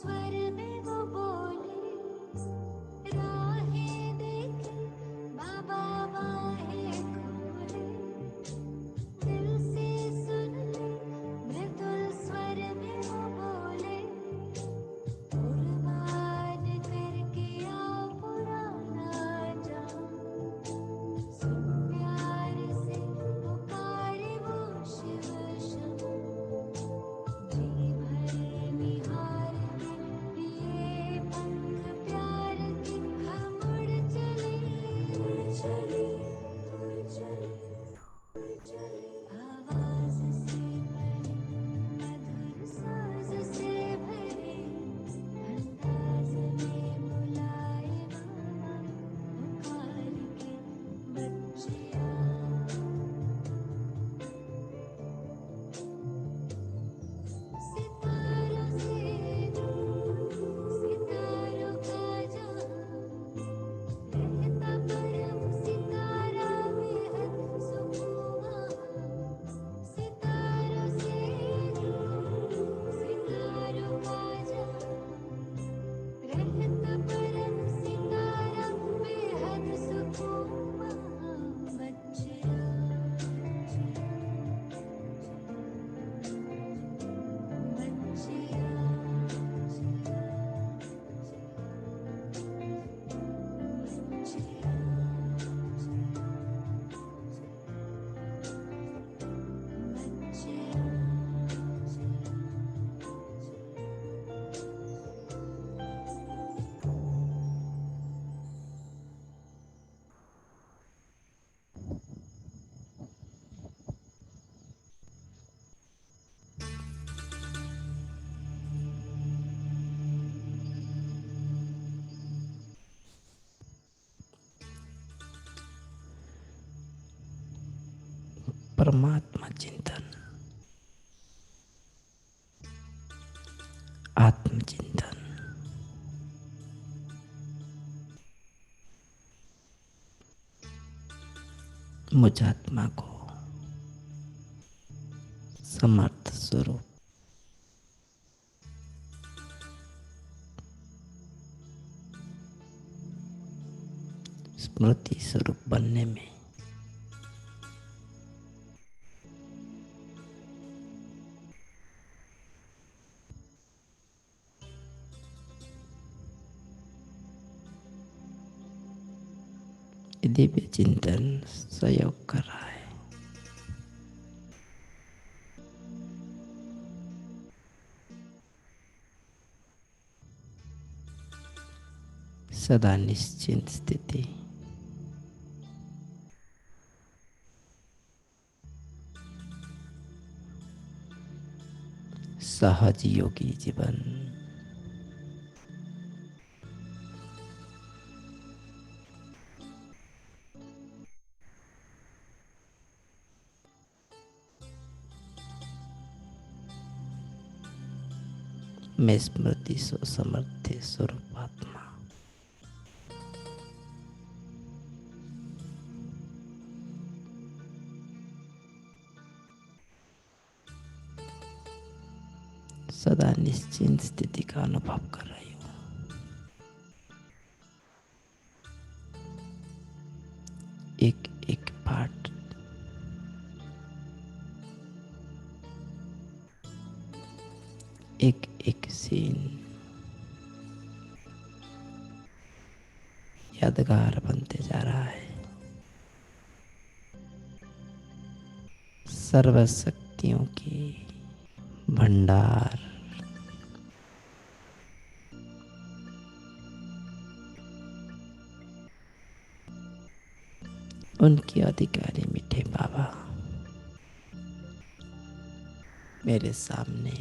स्वर में वो बोले, राहें देखे बाबा बाहें खोले, दिल से सुन ले मृदुल स्वर में वो बोले, कुर्बान करके आ पुराना जाम, सुन प्यार से पुकारे वो शिव शंभू, जी भर निहार के लिए पंख प्यार के हम उड़ चले, उड़ चले, उड़ चले, उड़ चले। आवाज से भरे मधुर साज से भरे अंदाज में बुलाए बाबा, पुकार के बच्चिया। सितारों से दूर सितारों का जहां, रहता परम सितारा बेहद सुकून वहाँ। सितारों से दूर सितारों का जहां, रहता परम सितारा बेहद सुकून वहाँ। बच्चिया, बच्चिया, परमात्मा चिंतन, आत्मचिंतन। मुझ आत्मा को समर्थ स्वरूप स्मृति स्वरूप बनने में दिव्य चिंतन सहयोग कर रहा है। सदा निश्चिंत स्थिति, सहज योगी जीवन, में स्मृति सो समर्थ्य स्वरूप आत्मा। सदा निश्चिंत स्थिति का अनुभव कर रही हूँ। एक एक पाठ एक एक सीन यादगार बनते जा रहा है। सर्वशक्तियों की भंडार, उनके अधिकारी मीठे बाबा मेरे सामने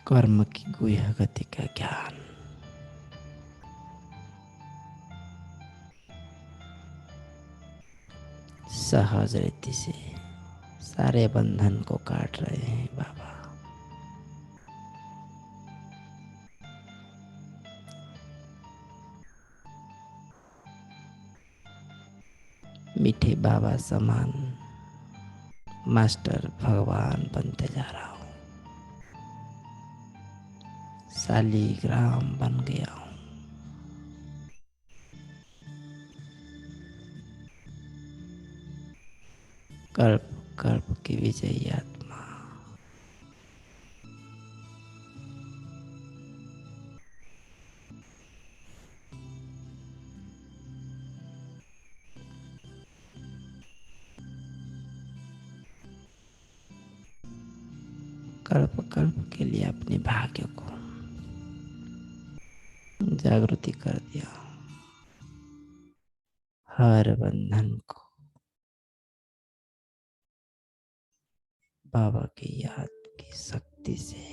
कर्म की गुह्य गति का ज्ञान, सहज रीति से सारे बंधन को काट रहे हैं बाबा। मीठे बाबा समान मास्टर भगवान बनते जा रहा हूँ। शालीग्राम बन गया हूँ। कल्प कल्प की विजयी आत्मा। कल्प कल्प के लिए अपने भाग्य को जागृति कर दिया। हर बंधन को बाबा की याद की शक्ति से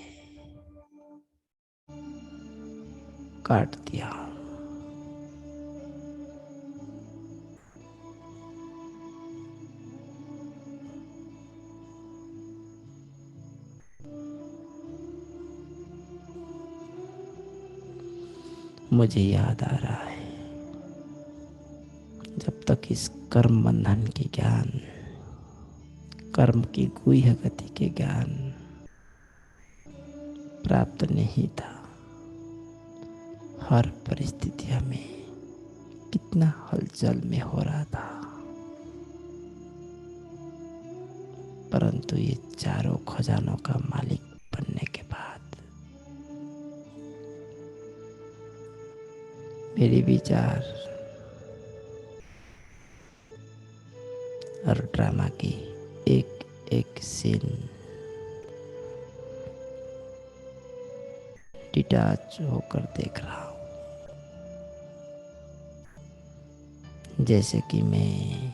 काट दिया। मुझे याद आ रहा है, जब तक इस कर्म बंधन की ज्ञान, कर्म की गुह्य गति के ज्ञान प्राप्त नहीं था, हर परिस्थिति में कितना हलचल में हो रहा था। परंतु ये चारों खजानों का मालिक बनने के बाद मेरे विचार और ड्रामा की एक एक सीन डिटैच होकर देख रहा हूँ। जैसे कि मैं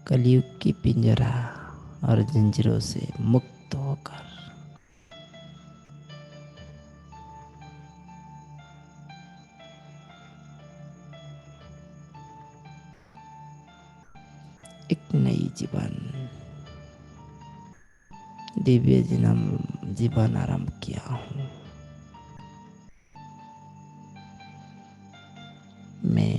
कलयुग की पिंजरा और जंजीरों से मुक्त होकर एक नई जीवन, दिव्य जीवन आरंभ किया हूँ। मैं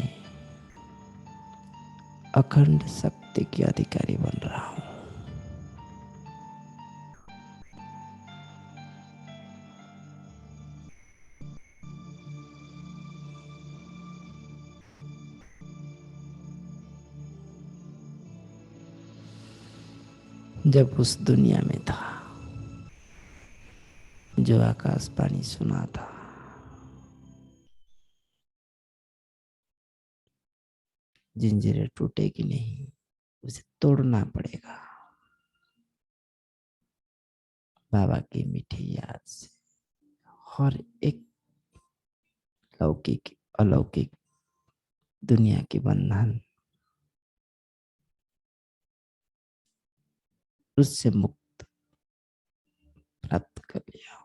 अखंड शक्ति की अधिकारी बन रहा हूँ। जब उस दुनिया में था जो आकाशवाणी सुना था, जंजीरें टूटेगी नहीं, उसे तोड़ना पड़ेगा। बाबा की मीठी याद से हर एक लौकिक अलौकिक दुनिया के बंधन उससे मुक्त प्राप्त कर लिया।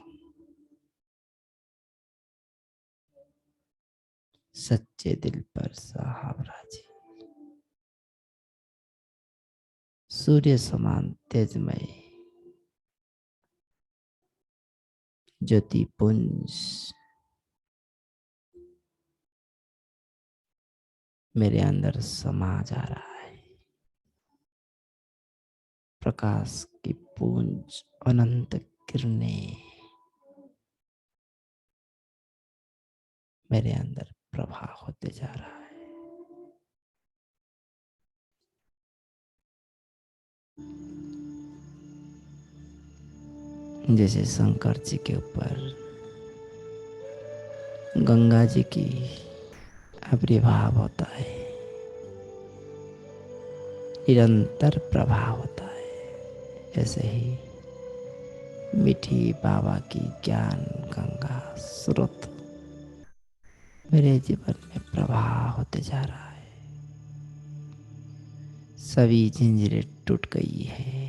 सच्चे दिल पर सहावरा जी, सूर्य समान तेजमय ज्योति पुंज मेरे अंदर समा जा रहा है। प्रकाश की पुंज अनंत किरणें मेरे अंदर प्रवाह होते जा रहा है। जैसे शंकर जी के ऊपर गंगा जी की आविर्भाव होता है, निरंतर प्रभाव होता है, ऐसे ही मीठी बाबा की ज्ञान गंगा स्रोत मेरे जीवन में प्रवाह होते जा रहा है। सभी जंजीरें टूट गई है।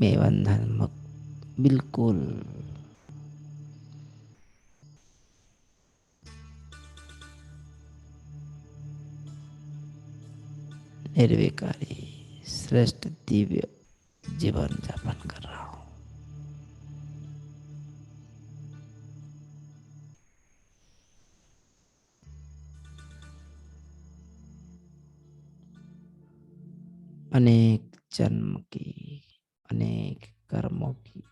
मैं बंधन मुक्त बिल्कुल निर्विकारी श्रेष्ठ दिव्य जीवन यापन कर रहा हूँ। अनेक जन्म की, अनेक कर्मों की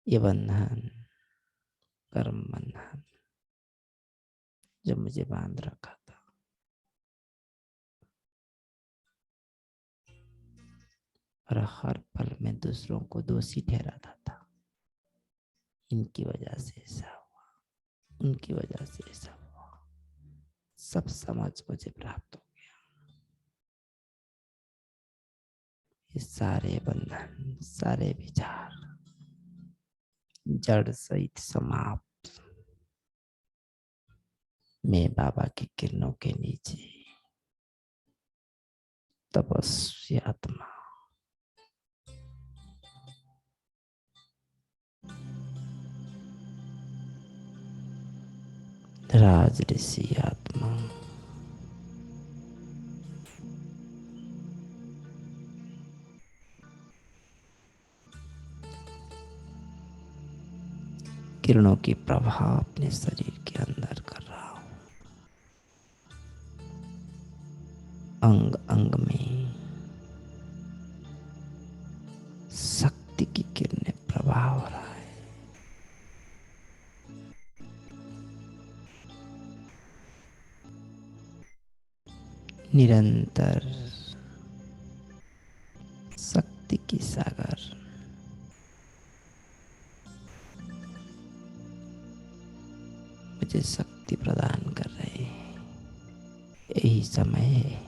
ये बंधन, कर्म बंधन जो मुझे बांध रखा था, और हर पल में दूसरों को दोषी ठहराता था। इनकी वजह से ऐसा हुआ, उनकी वजह से ऐसा हुआ। सब समझ मुझे प्राप्त हो गया। ये सारे बंधन, सारे विचार जड़ सहित समाप्त। मैं बाबा की किरणों के नीचे तपस्वी आत्मा, राज ऋषि आत्मा, किरणों की प्रभाव अपने शरीर के अंदर कर रहा हूं। अंग अंग में शक्ति की किरणें प्रभाव हो रहा है। निरंतर शक्ति की सागर मुझे शक्ति प्रदान कर रहे हैं। यही समय है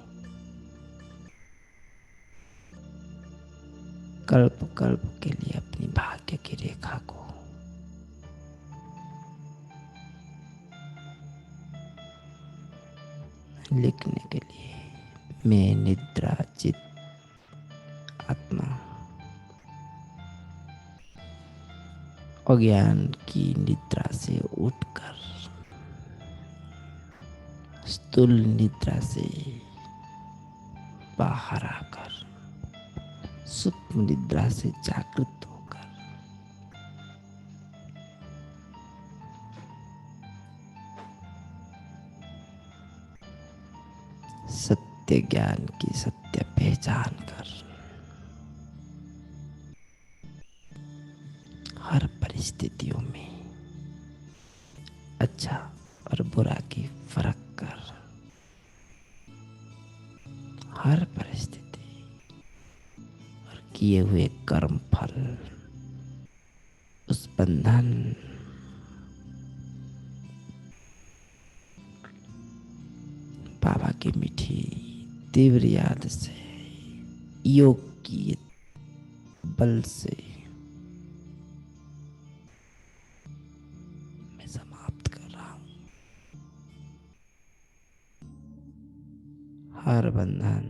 कल्प कल्प के लिए अपनी भाग्य की रेखा को लिखने के लिए। मैं निद्रा चित आत्मा, अज्ञान की निद्रा से उठकर, स्थूल निद्रा से बाहर आकर, सूक्ष्म निद्रा से जागृत होकर सत्य ज्ञान की सत्य पहचान कर हर परिस्थितियों में अच्छा और बुरा की फर्क कर, हर परिस्थिति और किए हुए कर्म फल, उस बंधन, बाबा की मीठी तीव्र याद से, योग की बल से मैं समाप्त कर रहा हूं। हर बंधन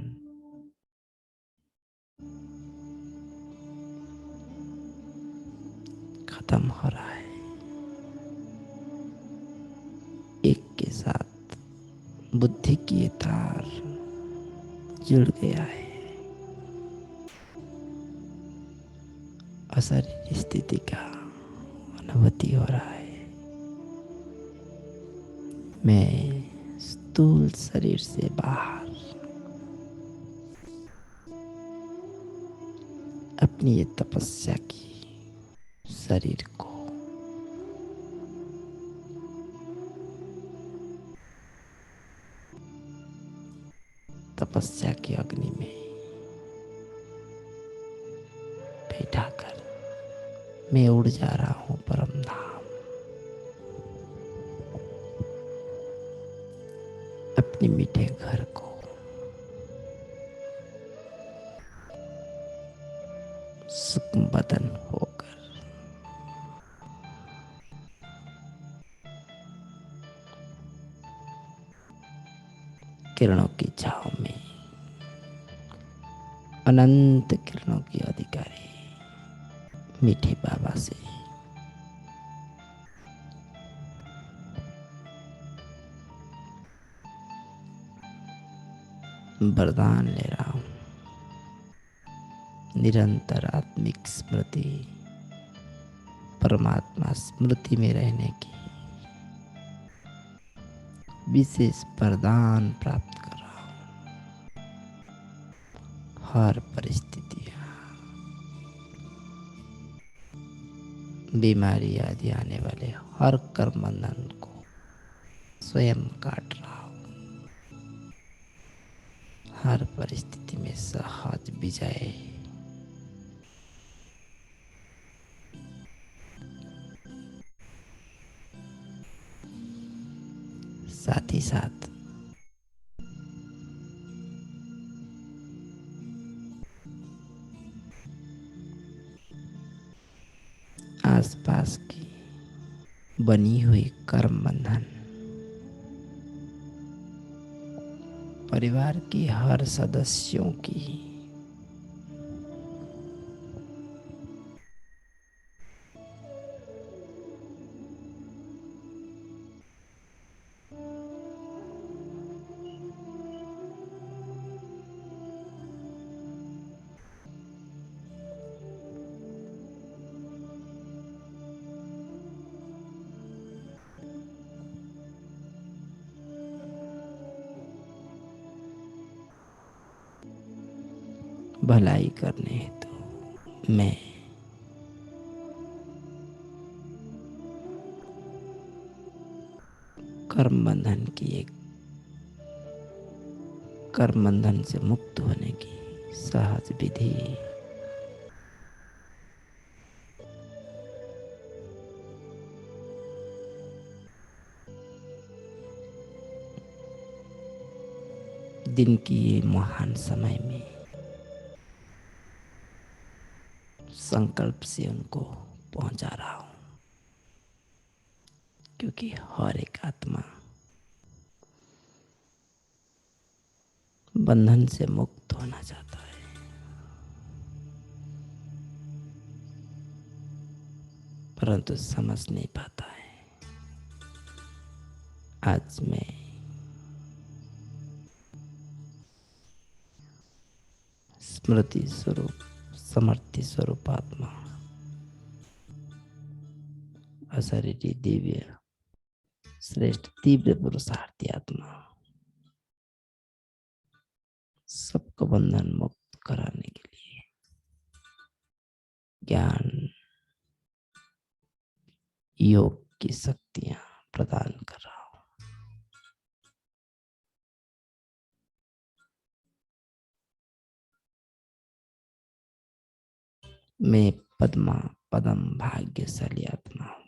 खत्म हो रहा है। एक के साथ बुद्धि की ये तार जुड़ गया है। अशरीर स्थिति का अनुभूति हो रहा है। मैं स्थूल शरीर से बाहर अपनी ये तपस्या की शरीर को तपस्या की अग्नि में बैठाकर मैं उड़ जा रहा हूं परम धाम। अपने मीठे घर को सूक्ष्म बदन होकर किरणों की छाव में अनंत किरणों की अधिकारी मीठे बाबा से वरदान ले रहा हूं। निरंतर आत्मिक स्मृति, परमात्मा स्मृति में रहने की, विशेष वरदान प्राप्त कर रहा हूँ। हर परिस्थिति, बीमारी आदि आने वाले हर कर्म बंधन को स्वयं काट रहा हूँ। हर परिस्थिति में सहज विजय। साथ ही साथ आसपास की बनी हुई कर्म बंधन, परिवार की हर सदस्यों की भलाई करने हेतु मैं कर्म बंधन की एक कर्म बंधन से मुक्त होने की सहज विधि दिन की ये महान समय में संकल्प से उनको पहुंचा रहा हूं, क्योंकि हर एक आत्मा बंधन से मुक्त होना चाहता है, परंतु समझ नहीं पाता है। आज मैं स्मृति स्वरूप समर्थि स्वरूप आत्मा, अशरीरी दिव्य श्रेष्ठ तीव्र पुरुषार्थी आत्मा, सबको बंधन मुक्त कराने के लिए ज्ञान योग की शक्तियां प्रदान कर रहा हूं। मैं पद्मा पदम भाग्यशाली आत्मा हूं।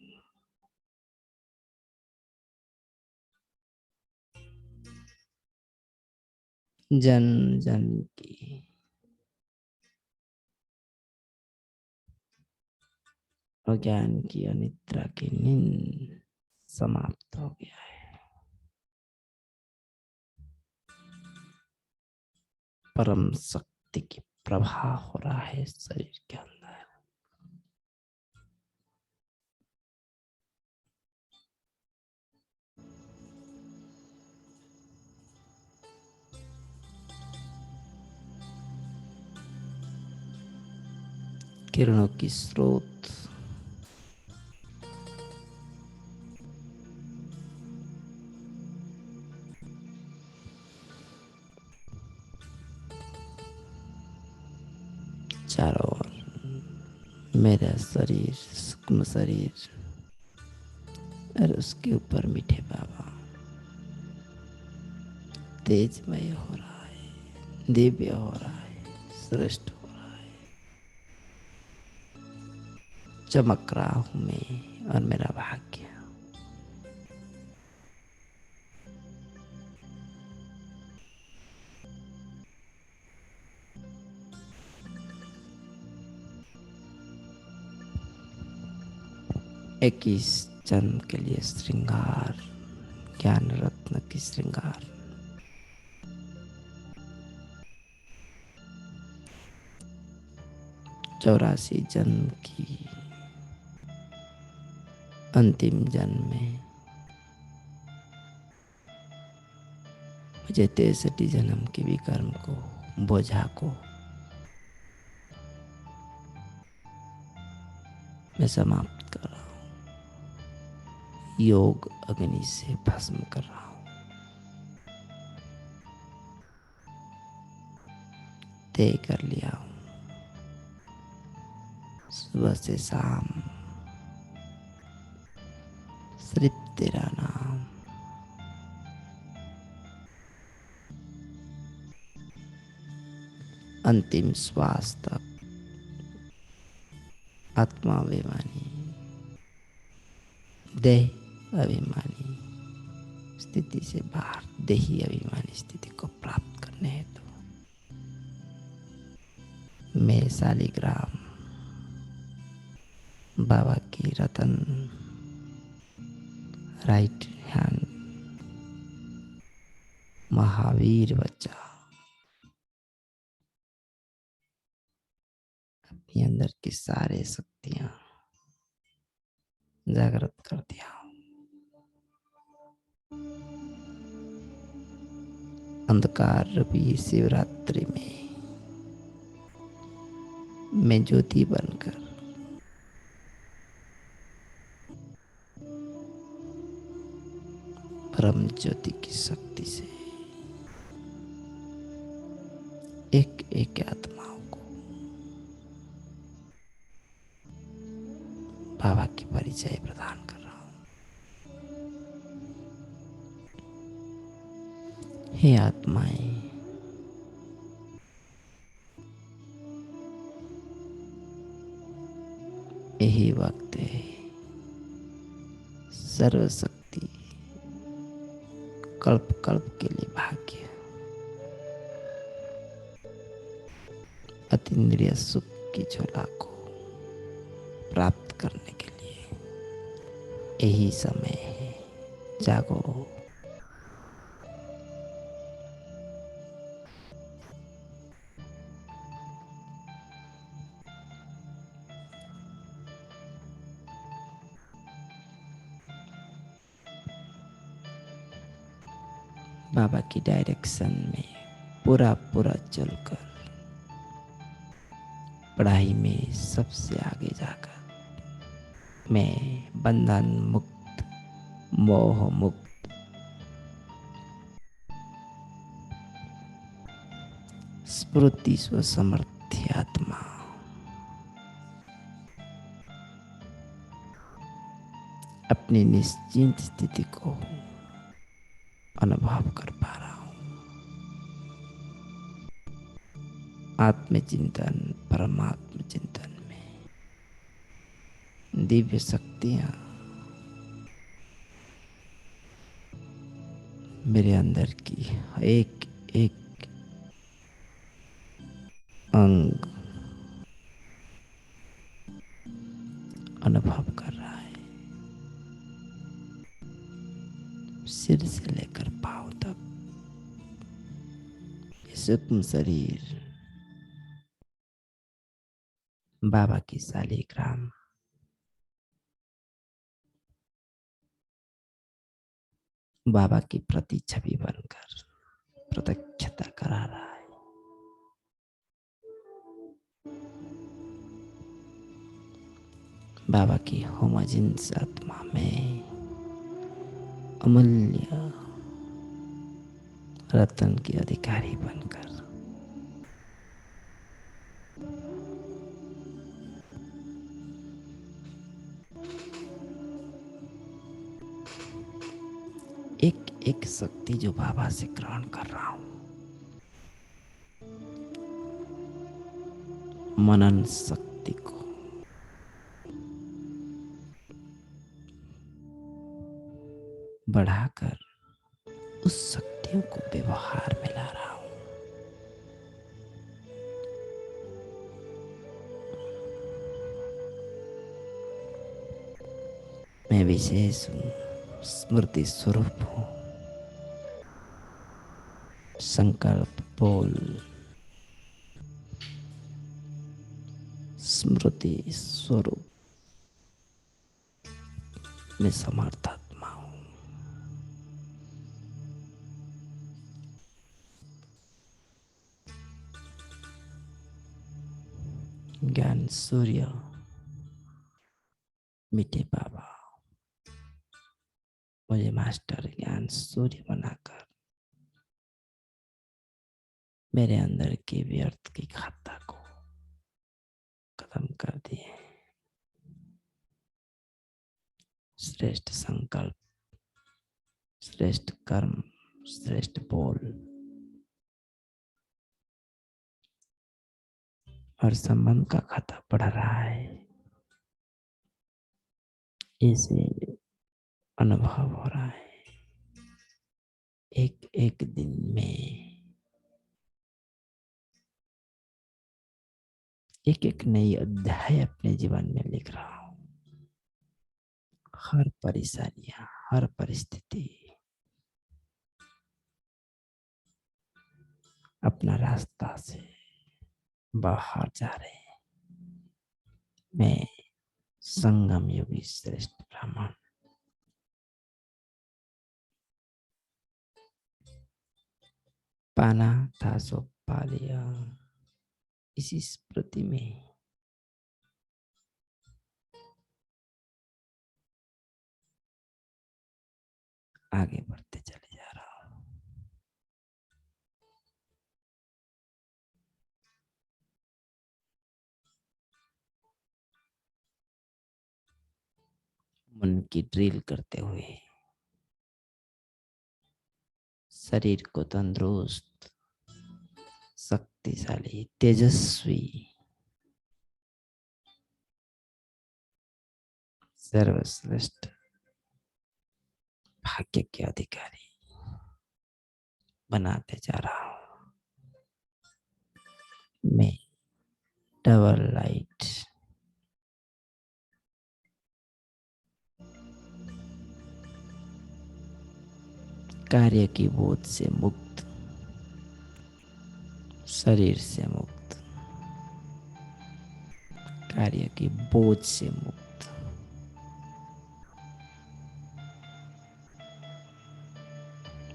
जन जन की अज्ञान की अनिद्रा की नींद समाप्त हो गया है। परम शक्ति की प्रवाह हो रहा है शरीर के अंदर। किरणों की स्रोत चारों ओर मेरा शरीर, सूक्ष्म शरीर और उसके ऊपर मीठे बाबा तेजमय हो रहा है, दिव्य हो रहा है, श्रेष्ठ हो रहा है। चमक रहा हूं मैं और मेरा भाग्य। इक्कीस जन्म के लिए श्रृंगार, ज्ञान रत्न की श्रृंगार, 84 जन्म की अंतिम जन्म में मुझे 63 जन्म के विकर्म को, बोझा को मैं समाप्त कर रहा हूं। योग अग्नि से भस्म कर रहा हूं। तय कर लिया हूँ। सुबह से शाम सिर्फ तेरा नाम, अंतिम श्वास तक आत्मा अभिमानी, देह अभिमानी स्थिति से बाहर देही अभिमानी स्थिति को प्राप्त करने हेतु मैं शालिग्राम बाबा की रतन राइट हैंड महावीर बच्चा अपने अंदर की सारे शक्तियां जागृत कर दिया। अंधकार रूपी शिवरात्रि में मैं ज्योति बनकर परम ज्योति की शक्ति से एक एक आत्माओं को बाबा की परिचय प्रदान कर रहा हूं। हे आत्माएं, यही वक्त है सर्वशक्ति कल्प कल्प के लिए भाग्य अतीन्द्रिय सुख की झोला को प्राप्त करने के लिए यही समय है। जागो, बाबा की डायरेक्शन में पूरा पूरा चलकर पढ़ाई में सबसे आगे जाकर मैं बंधन मुक्त, मोह मुक्त, स्फूर्ति स्व समर्थ्य आत्मा अपनी निश्चिंत स्थिति को अनुभव कर पा रहा हूं। आत्मचिंतन, परमात्म चिंतन में दिव्य शक्तियां मेरे अंदर की एक एक अंग अनुभव कर रहा है। सिर से लेकर पांव तक ये सूक्ष्म शरीर बाबा की शालिग्राम बाबा की प्रति छवि बनकर प्रत्यक्षता करा रहा है। बाबा की होमोजिन्स आत्मा में अमूल्य रतन की अधिकारी बनकर एक एक शक्ति जो बाबा से ग्रहण कर रहा हूं, मनन शक्ति को बढ़ाकर उस शक्तियों को व्यवहार में ला रहा हूं। मैं विशेष हूं, स्मृति स्वरूप हूं। संकल्प बोल स्मृति स्वरूप में समर्थ आत्मा हूं। ज्ञान सूर्य मीठे बाबा मुझे मास्टर ज्ञान सूर्य बनाकर मेरे अंदर की व्यर्थ की खाता को खत्म कर दिए। श्रेष्ठ संकल्प, श्रेष्ठ कर्म, श्रेष्ठ बोल और संबंध का खाता बढ़ रहा है। इसे अनुभव हो रहा है। एक एक दिन में एक एक नई अध्याय अपने जीवन में लिख रहा हूं। हर परेशानियां, हर परिस्थिति अपना रास्ता से बाहर जा रहे हैं। मैं संगम योगी श्रेष्ठ ब्राह्मण पाना था सो पा लिया। इसी स्मृति में आगे बढ़ते चले जा रहा हूं। मन की ड्रिल करते हुए शरीर को तंदुरुस्त, शक्तिशाली, तेजस्वी, सर्वश्रेष्ठ, भाग्य के अधिकारी बनाते जा रहा हूं। मैं डबल लाइट, कार्य की बोझ से मुक्त, शरीर से मुक्त, कार्य की बोझ से मुक्त,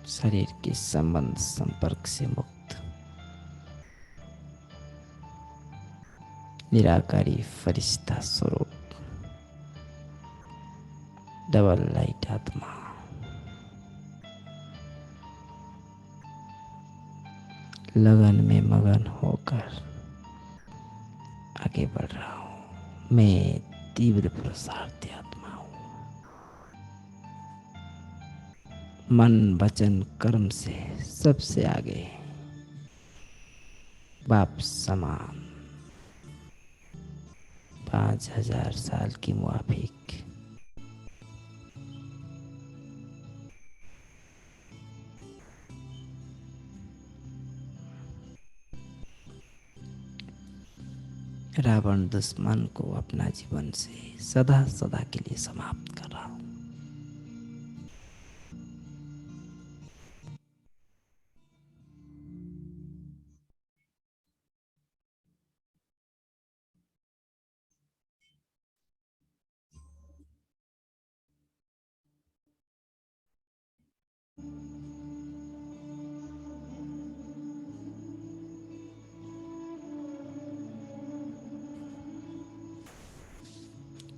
शरीर के संबंध संपर्क से मुक्त, निराकारी फरिश्ता स्वरूप, डबल लाइट आत्मा, लगन में मगन होकर आगे बढ़ रहा हूं। मैं तीव्र पुरुषार्थी आत्मा हूं। मन वचन कर्म से सबसे आगे, बाप समान, 5,000 साल की मुआफिक, रावण दुश्मन को अपना जीवन से सदा सदा के लिए समाप्त कर रहा हूं।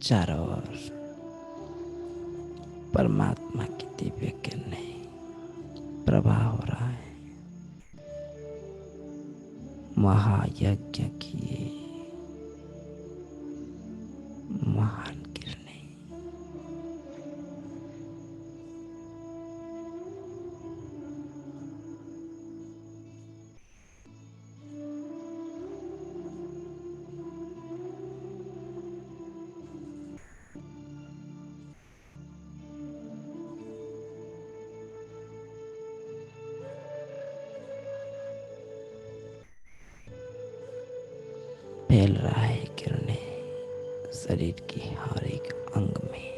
चारों ओर परमात्मा की दिव्य किरणें प्रवाह हो रहा है। महायज्ञ की ये महान किरणें फैल रहा है। किरणें शरीर की हर एक अंग में।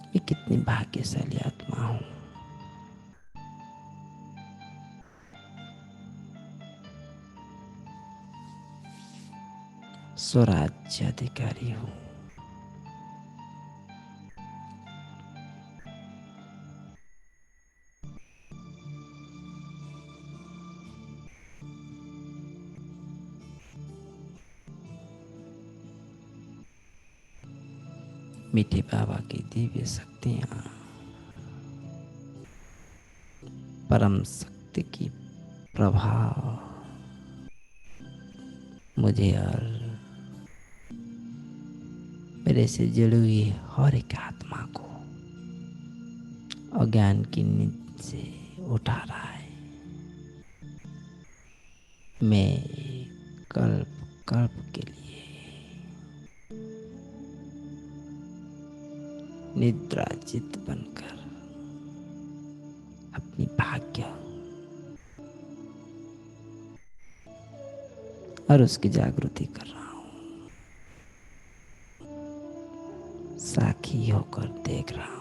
मैं कितनी भाग्यशाली आत्मा हूं। स्वराज्य अधिकारी हूँ। मीठे बाबा की दिव्य शक्तियाँ, परम शक्ति की प्रभाव मुझे और मेरे से जुड़ी हुई हर एक आत्मा को अज्ञान की नींद से उठा रहा है। मैं कल्प कल्प के लिए निद्राजित बनकर अपनी भाग्य और उसकी जागृति कर रहा हूँ। साखी होकर देख रहा हूँ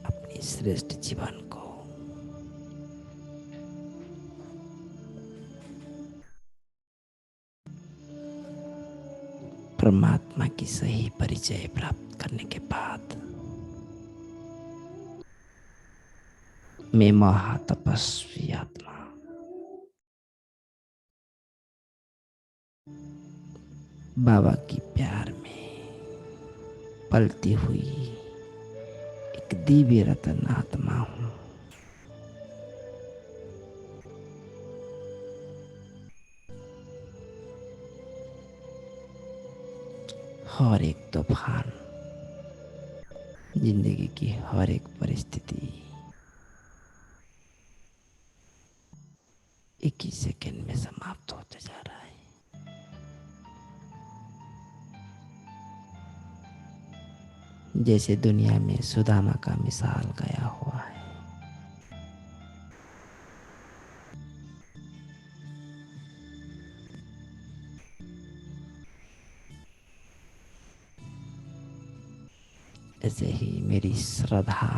अपनी श्रेष्ठ जीवन को। परमात्मा की सही परिचय प्राप्त करने के बाद मैं महातपस्वी आत्मा बाबा की प्यार में पलती हुई एक दिव्य रतन आत्मा हूँ। हर एक तूफान, जिंदगी की हर एक परिस्थिति एक ही सेकंड में समाप्त होते जा रहा है। जैसे दुनिया में सुदामा का मिसाल गया हुआ है। ऐसे ही मेरी श्रद्धा,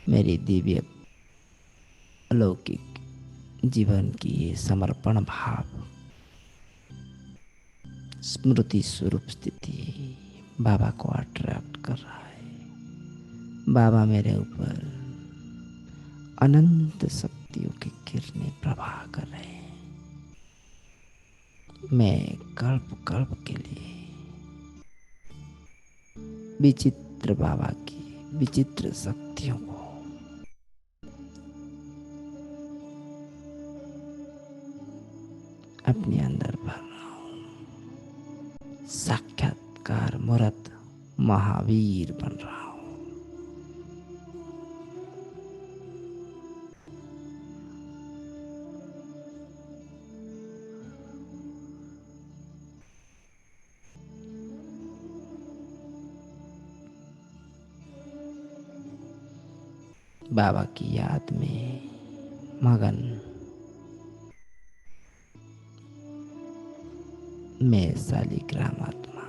मेरी दिव्य अलौकिक जीवन की ये समर्पण भाव स्मृति स्वरूप स्थिति बाबा को अट्रैक्ट कर रहा है। बाबा मेरे ऊपर अनंत शक्तियों की किरणें प्रवाह कर रहे हैं। मैं कल्प कल्प के लिए विचित्र बाबा की विचित्र शक्तियों को अपने अंदर भर रहा हूँ। साक्षात्कार मूर्त महावीर बन रहा हूँ। बाबा की याद में मगन मैं शालिग्राम आत्मा,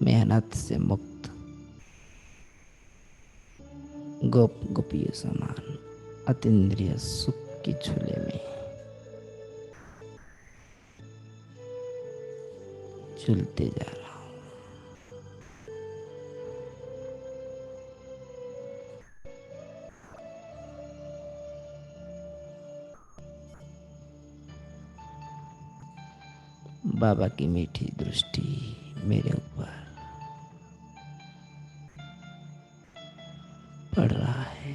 मेहनत से मुक्त गोप गोपियों समान अतीन्द्रिय सुख की झूले में झूलते जा रहा हूँ। बाबा की मीठी दृष्टि मेरे ऊपर पड़ रहा है।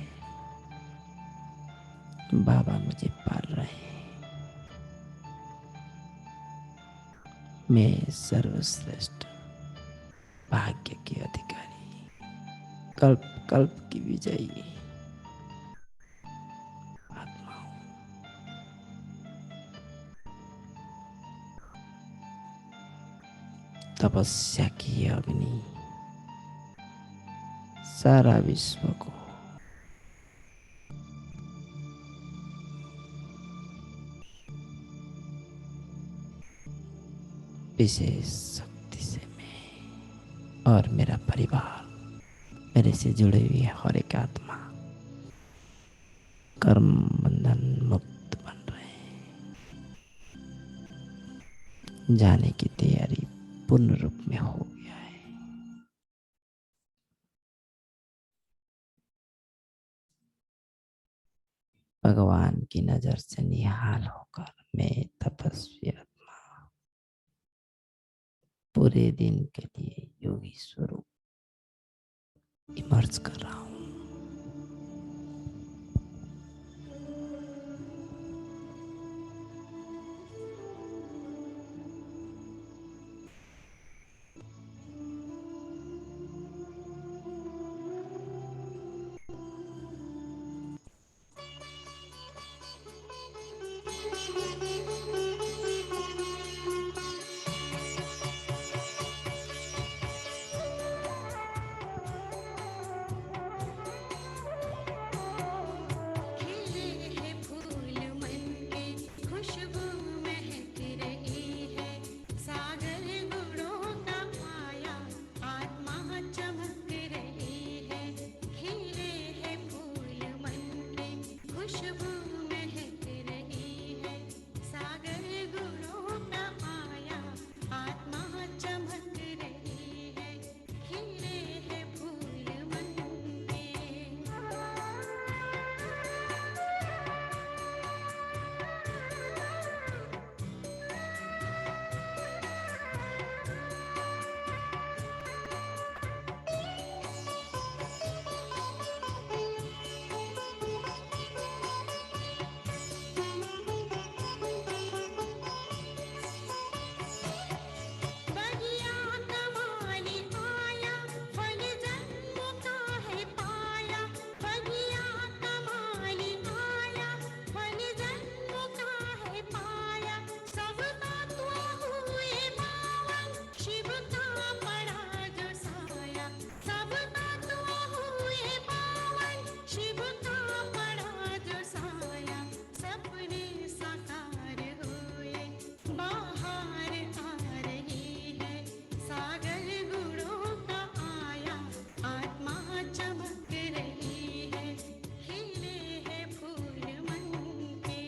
बाबा मुझे पाल रहे हैं। मैं सर्वश्रेष्ठ भाग्य के अधिकारी, कल्प कल्प की विजयी आत्मा हूँ। तपस्या की अग्नि सारा विश्व को विशेष शक्ति से मैं और मेरा परिवार, मेरे से जुड़े हुए हर एक आत्मा कर्म बंधन मुक्त बन रहे हैं। जाने की तैयारी पूर्ण रूप में हो गया है। भगवान की नजर से निहाल होकर मैं तपस्वी आत्मा पूरे दिन के लिए योगी स्वरूप इमर्ज कर रहा हूँ। खिले हैं फूल मन के, खुशबू महक रही है, सागर गुणों का आया, आत्मा चमक रही है। खिले हैं फूल मन के, खुशबू महक रही है, सागर गुणों का आया, आत्मा चमक रही है। खिले हैं फूल मन के। बगिया कमाली आया, फल जन्म का है पाया। बगिया कमाली आया, फल जन्म का है पाया। सब तत्व हुए पावन, शिव का पड़ा जो साया। सब तत्व हुए पावन, शिव का पड़ा जो साया। सपने साकार हुए, बाहर आ रही है, सागर गुणों का आया, आत्मा चमक रही है। खिले हैं फूल मन के।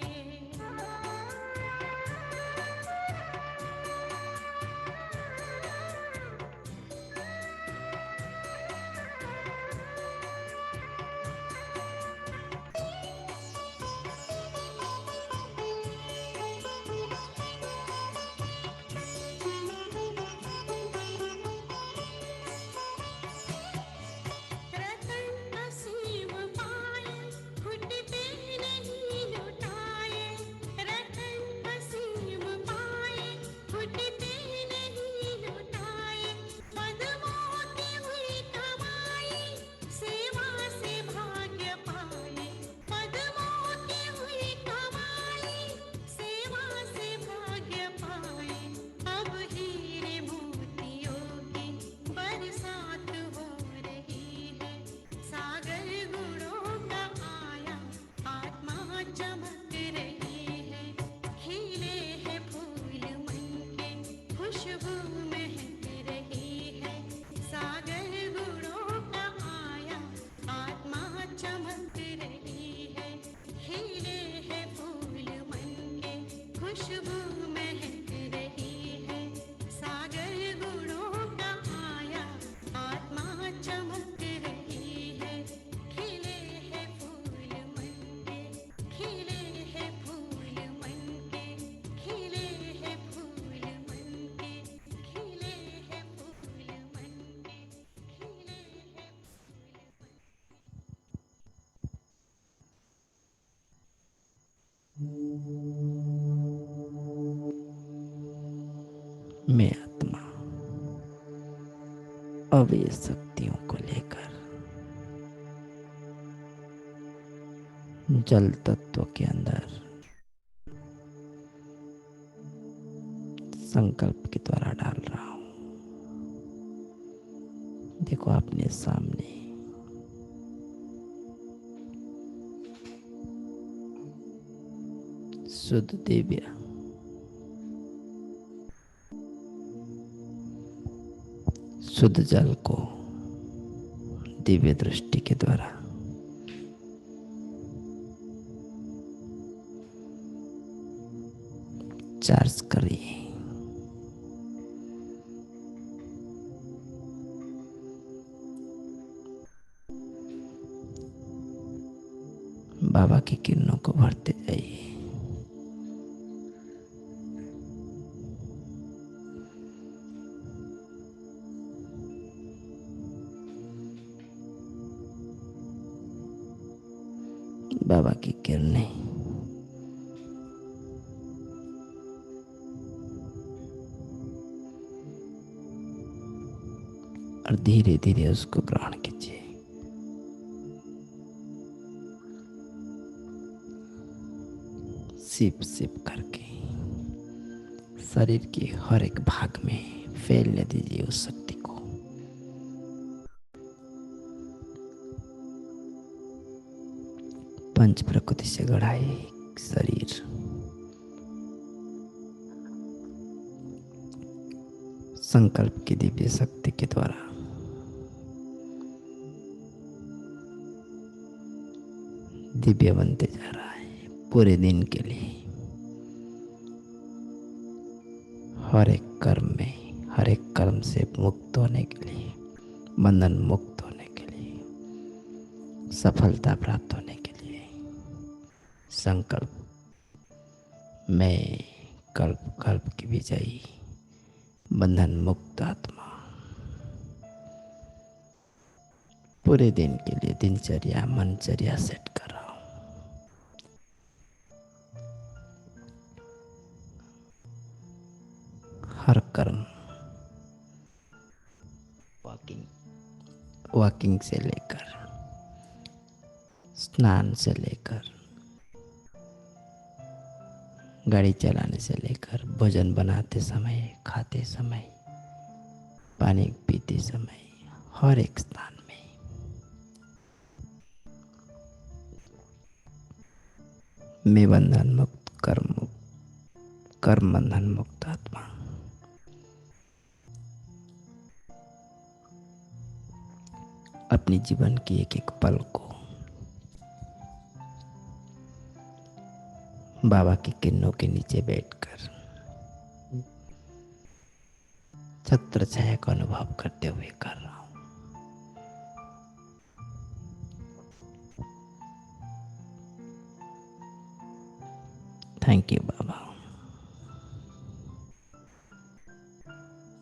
रतन असीम पाए, घुटते नहीं लुटाए। रतन असीम पाए, घुटते नहीं लुटाए। पद्मों की हुई कमाई, सेवा से भाग्य पाए। पद्मों की हुई कमाई, सेवा से भाग्य पाए। अब हीरे मोतियों की बरसात हो रही है, सागर गुणों का आया, आत्मा चमक रही है। खिले हैं फूल मन के, खुशबू महक रही है, सागर गुणों का आया, आत्मा चमक रही है। खिले हैं फूल मन के, खुशबू महक रही है, सागर गुणों का आया, आत्मा चमक रही है। खिले हैं फूल मन के, खिले हैं फूल मन के, खिले हैं फूल मन के, खिले हैं फूल मन के, खिले हैं फूल मन। मैं आत्मा अव्यय शक्तियों को लेकर जल तत्व के अंदर संकल्प के द्वारा डाल रहा हूं। देखो अपने सामने शुद्ध दिव्य शुद्ध जल को दिव्य दृष्टि के द्वारा चार्ज करिए। बाबा की किरणों को भरते जाइए। बाबा की किरणें और धीरे धीरे उसको ग्रहण कीजिए। सिप सिप करके शरीर के हर एक भाग में फैलने दीजिए उस शक्ति को। पंच प्रकृति से गढ़ा एक शरीर संकल्प की दिव्य शक्ति के द्वारा दिव्य बनते जा रहा है। पूरे दिन के लिए हर एक कर्म में, हर एक कर्म से मुक्त होने के लिए, बंधन मुक्त होने के लिए, सफलता प्राप्त होने के लिए संकल्प। मैं कल्प कल्प की विजयी बंधन मुक्त आत्मा पूरे दिन के लिए दिनचर्या मनचर्या सेट कर रहा हूं। हर कर्म वॉकिंग से लेकर स्नान से लेकर गाड़ी चलाने से लेकर भोजन बनाते समय, खाते समय, पानी पीते समय, हर एक स्थान में मैं बंधन मुक्त कर्म बंधन मुक्त आत्मा। अपनी जीवन की एक एक पल को बाबा की किरणों के नीचे बैठकर छत्र छाया का अनुभव करते हुए कर रहा हूं। Thank you Baba.